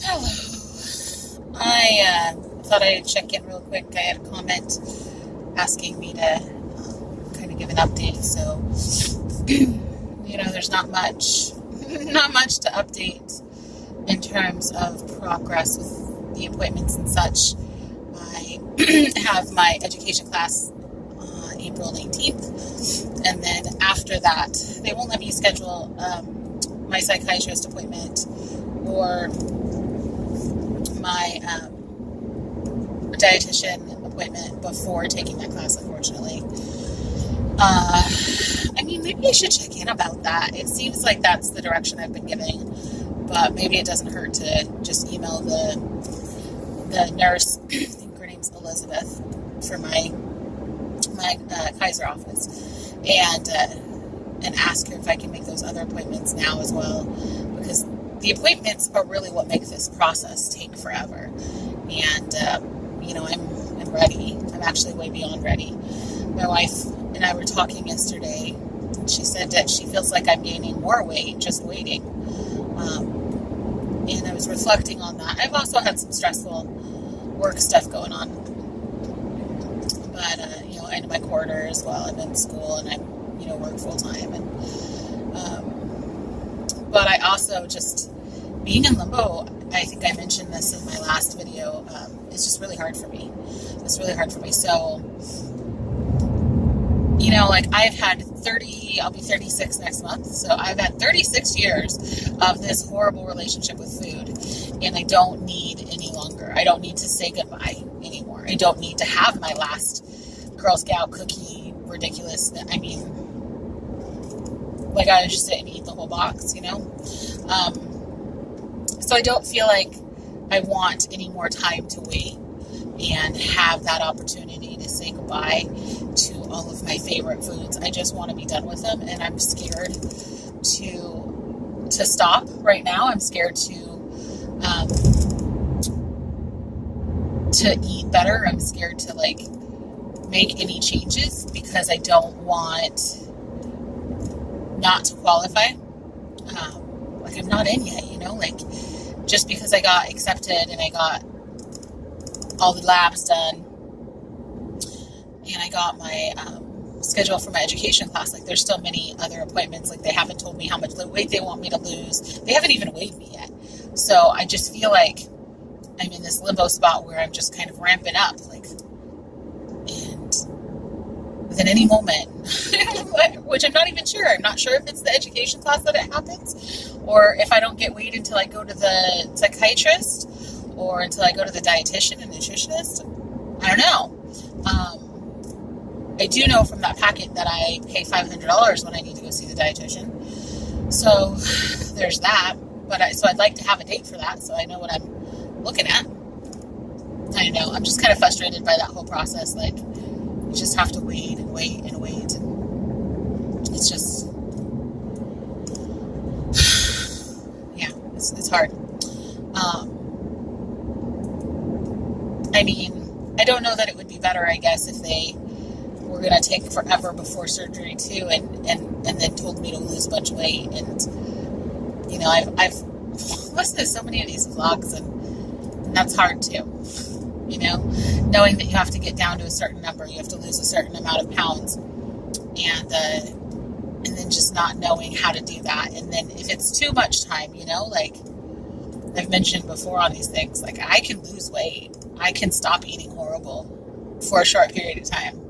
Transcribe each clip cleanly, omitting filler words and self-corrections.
Hello. I thought I'd check in real quick. I had a comment asking me to kind of give an update. So, there's not much to update in terms of progress with the appointments and such. I have my education class on April 19th, and then after that, they won't let me schedule my psychiatrist appointment or my dietitian appointment before taking that class, unfortunately. Maybe I should check in about that. It seems like that's the direction I've been giving, but maybe it doesn't hurt to just email the nurse, I think her name's Elizabeth, for my Kaiser office, and ask her if I can make those other appointments now as well, because the appointments are really what make this process take forever. And, I'm ready. I'm actually way beyond ready. My wife and I were talking yesterday, and she said that she feels like I'm gaining more weight just waiting. And I was reflecting on that. I've also had some stressful work stuff going on. But, end of my quarter as well. I'm in school and I'm, work full time. But I also just, being in limbo, I think I mentioned this in my last video, it's just really hard for me. It's really hard for me. So, I've had I'll be 36 next month. So I've had 36 years of this horrible relationship with food, and I don't need any longer. I don't need to say goodbye anymore. I don't need to have my last Girl Scout cookie ridiculous. I gotta just sit and eat the whole box, So I don't feel like I want any more time to wait and have that opportunity to say goodbye to all of my favorite foods. I just want to be done with them, and I'm scared to stop right now. I'm scared to eat better. I'm scared to make any changes because I don't want not to qualify. I'm not in yet, just because I got accepted and I got all the labs done and I got my schedule for my education class. There's still many other appointments. They haven't told me how much weight they want me to lose. They haven't even weighed me yet. So I just feel like I'm in this limbo spot where I'm just kind of ramping up, and within any moment, which I'm not even sure. I'm not sure if it's the education class that it happens, or if I don't get weighed until I go to the psychiatrist, or until I go to the dietitian and nutritionist. I don't know. I do know from that packet that I pay $500 when I need to go see the dietitian. So there's that. So I'd like to have a date for that, so I know what I'm looking at. I know. I'm just kind of frustrated by that whole process. You just have to wait and wait and wait. It's just, yeah, it's hard. I don't know that it would be better, I guess, if they were going to take forever before surgery too, and then told me to lose a bunch of weight. And I've listened to so many of these vlogs, and that's hard too. Knowing that you have to get down to a certain number, you have to lose a certain amount of pounds, and then just not knowing how to do that. And then if it's too much time, I've mentioned before on these things, I can lose weight. I can stop eating horrible for a short period of time.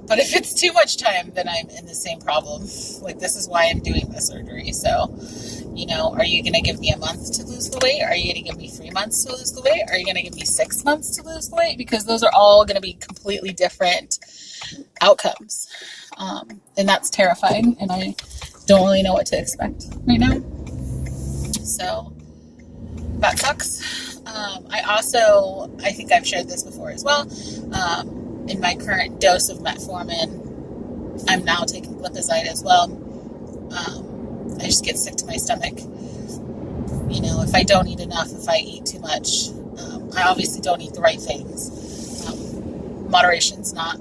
But if it's too much time, then I'm in the same problem. This is why I'm doing the surgery. So, are you going to give me a month to lose the weight? Are you going to give me 3 months to lose the weight? Are you going to give me 6 months to lose the weight? Because those are all going to be completely different outcomes. And that's terrifying. And I don't really know what to expect right now. So that sucks. I think I've shared this before as well. In my current dose of metformin, I'm now taking glipizide as well. I just get sick to my stomach. If I don't eat enough, if I eat too much, I obviously don't eat the right things. Moderation's not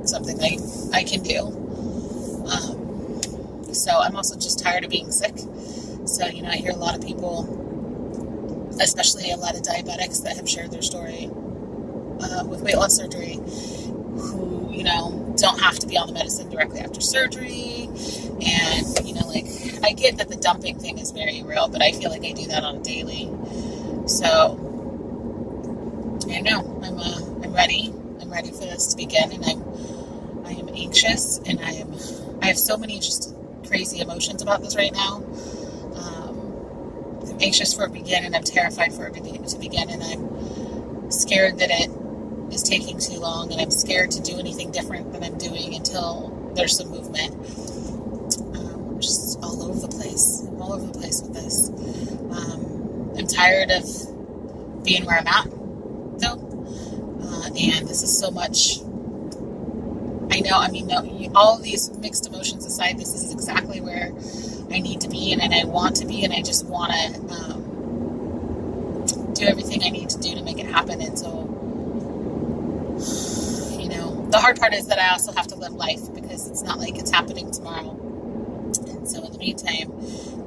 something I can do. So I'm also just tired of being sick. So, I hear a lot of people, especially a lot of diabetics that have shared their story with weight loss surgery, who, don't have to be on the medicine directly after surgery. And, I get that the dumping thing is very real, but I feel like I do that on a daily. So, I know, I'm ready. I'm ready for this to begin, and I am anxious, and I have so many just crazy emotions about this right now. I'm anxious for it to begin, and I'm terrified for it to begin, and I'm scared that it is taking too long, and I'm scared to do anything different than I'm doing until there's some movement. I'm just all over the place. I'm all over the place with this. I'm tired of being where I'm at, though, and this is so much. I know, all of these mixed emotions aside, this is exactly where I need to be, and I want to be, and I just want to do everything I need to do to make it happen. And so, the hard part is that I also have to live life, because it's not like it's happening tomorrow. And so in the meantime,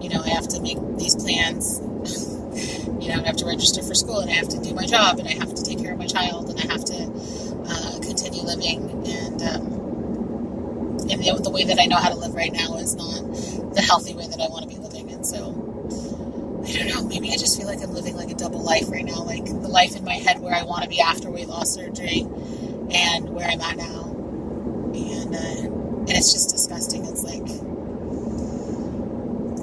I have to make these plans. I have to register for school, and I have to do my job, and I have to take care of my child, and I have to continue living. And the way that I know how to live right now is not the healthy way that I want to be living. And so, I don't know, maybe I just feel like I'm living like a double life right now, like the life in my head where I want to be after weight loss surgery, and where I'm at now. And it's just disgusting.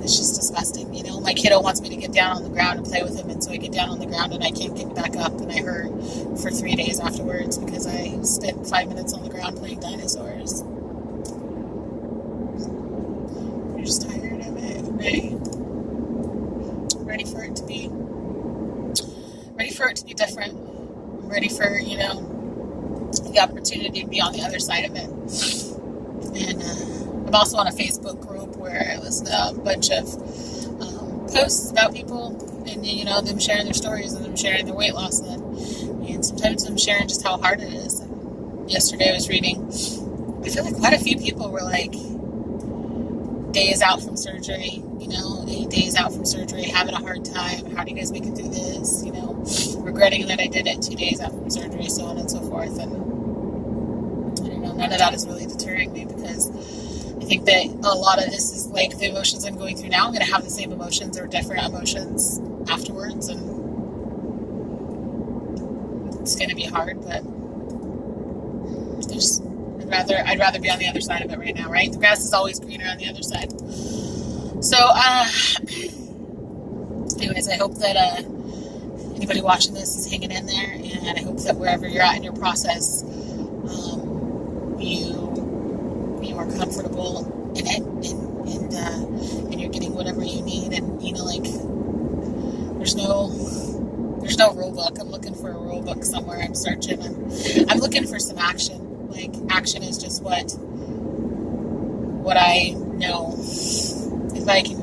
It's just disgusting. My kiddo wants me to get down on the ground and play with him, and so I get down on the ground and I can't get back up, and I hurt for 3 days afterwards because I spent 5 minutes on the ground playing dinosaurs. I'm just tired of it. Ready for it to be different. I'm ready for, the opportunity to be on the other side of it. And I'm also on a Facebook group where I listen to a bunch of posts about people, and them sharing their stories, and them sharing their weight loss, and sometimes them sharing just how hard it is. Yesterday I was reading, I feel like quite a few people were like days out from surgery, 8 days out from surgery, having a hard time. How do you guys make it through this? Regretting that I did it 2 days out from surgery, so on and so forth. And I don't know, none of that is really deterring me, because I think that a lot of this is like the emotions I'm going through now. I'm going to have the same emotions or different emotions afterwards, and it's going to be hard, but I'd rather be on the other side of it right now, right? The grass is always greener on the other side. So, anyways, I hope that anybody watching this is hanging in there, and I hope that wherever you're at in your process, you are comfortable in it, and you're getting whatever you need. And there's no rule book. I'm looking for a rule book somewhere. I'm searching. I'm looking for some action. Like, action is just what I know. If I can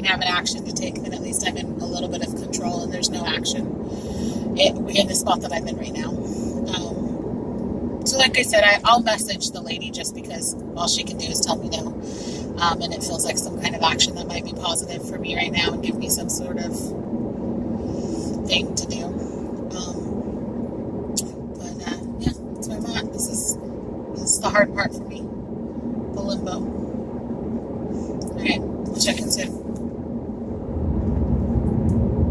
have an action to take, then at least I'm in a little bit of control, and there's no action in the spot that I'm in right now. So like I said, I'll message the lady, just because all she can do is tell me no. And it feels like some kind of action that might be positive for me right now and give me some sort of thing to do. Yeah, that's where I'm at. This is the hard part for me. The limbo. Alright, we'll check in soon.